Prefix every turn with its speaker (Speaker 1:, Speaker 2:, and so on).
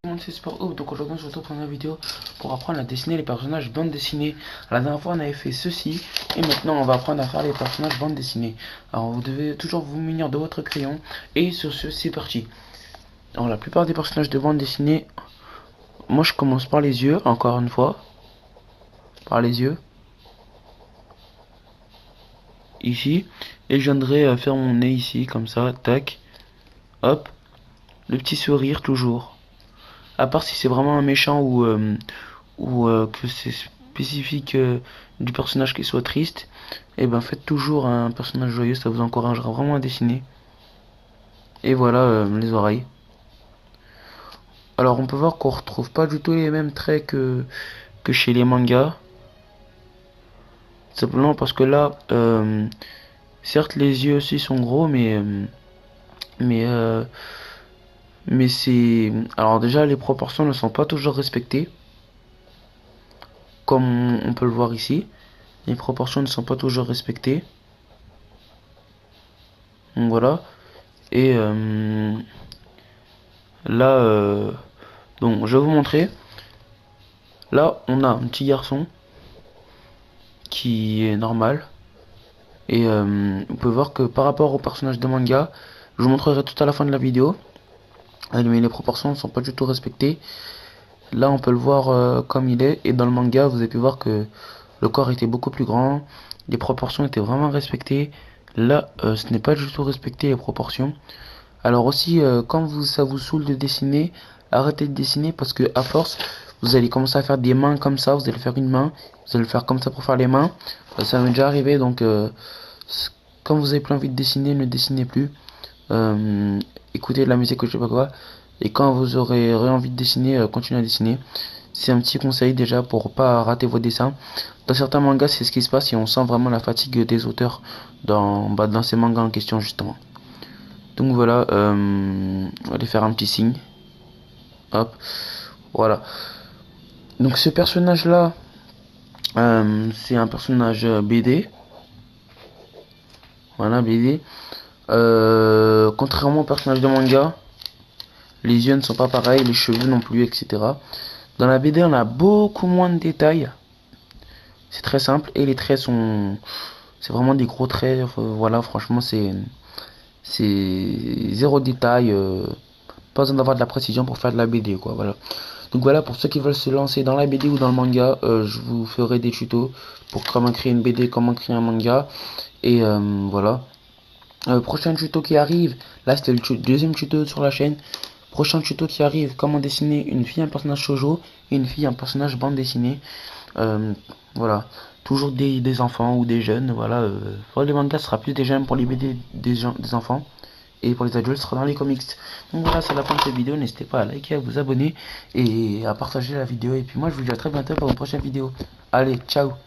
Speaker 1: C'est Sport Hub, donc aujourd'hui on se retrouve pour une vidéo pour apprendre à dessiner les personnages bande dessinée. La dernière fois on avait fait ceci et maintenant on va apprendre à faire les personnages bande dessinée. Alors vous devez toujours vous munir de votre crayon et sur ce c'est parti. Alors la plupart des personnages de bande dessinée, moi je commence par les yeux, encore une fois, par les yeux, ici, et je viendrai faire mon nez ici comme ça, tac, hop, le petit sourire toujours. À part si c'est vraiment un méchant ou que c'est spécifique du personnage qui soit triste, et ben faites toujours un personnage joyeux, ça vous encouragera vraiment à dessiner. Et voilà les oreilles. Alors on peut voir qu'on retrouve pas du tout les mêmes traits que chez les mangas. Simplement parce que là, certes les yeux aussi sont gros, mais euh, mais c'est, alors déjà les proportions ne sont pas toujours respectées, comme on peut le voir ici. Les proportions ne sont pas toujours respectées. Donc voilà. Et là, donc je vais vous montrer. Là, on a un petit garçon qui est normal. Et on peut voir que par rapport au personnage de manga, je vous montrerai tout à la fin de la vidéo. Mais les proportions ne sont pas du tout respectées. Là, on peut le voir comme il est. Et dans le manga, vous avez pu voir que le corps était beaucoup plus grand. Les proportions étaient vraiment respectées. Là, ce n'est pas du tout respecté les proportions. Alors aussi, quand ça vous saoule de dessiner, arrêtez de dessiner parce que à force, vous allez commencer à faire des mains comme ça. Vous allez faire une main, vous allez le faire comme ça pour faire les mains. Ça m'est déjà arrivé, donc quand vous avez plus envie de dessiner, ne dessinez plus. Écoutez de la musique ou je sais pas quoi. Et quand vous aurez envie de dessiner, continuez à dessiner. C'est un petit conseil déjà pour pas rater vos dessins. Dans certains mangas, c'est ce qui se passe et on sent vraiment la fatigue des auteurs dans ces mangas en question justement. Donc voilà, on va aller faire un petit signe. Hop, voilà. Donc ce personnage-là, c'est un personnage BD. Voilà, BD. Contrairement au personnage de manga, les yeux ne sont pas pareils, les cheveux non plus, etc. Dans la BD, on a beaucoup moins de détails. C'est très simple et les traits sont, c'est vraiment des gros traits. Voilà, franchement, c'est zéro détail. Pas besoin d'avoir de la précision pour faire de la BD, quoi. Voilà. Donc voilà, pour ceux qui veulent se lancer dans la BD ou dans le manga, je vous ferai des tutos pour comment créer une BD, comment créer un manga. Et voilà. Prochain tuto qui arrive, là c'était le deuxième tuto sur la chaîne. Prochain tuto qui arrive, comment dessiner une fille, un personnage shoujo, et une fille, un personnage bande dessinée. Voilà. Toujours des enfants ou des jeunes, voilà. Pour les mangas, ce sera plus des jeunes, pour les BD, des enfants. Et pour les adultes, ce sera dans les comics. Donc voilà, c'est la fin de cette vidéo. N'hésitez pas à liker, à vous abonner et à partager la vidéo. Et puis moi, je vous dis à très bientôt pour une prochaine vidéo. Allez, ciao!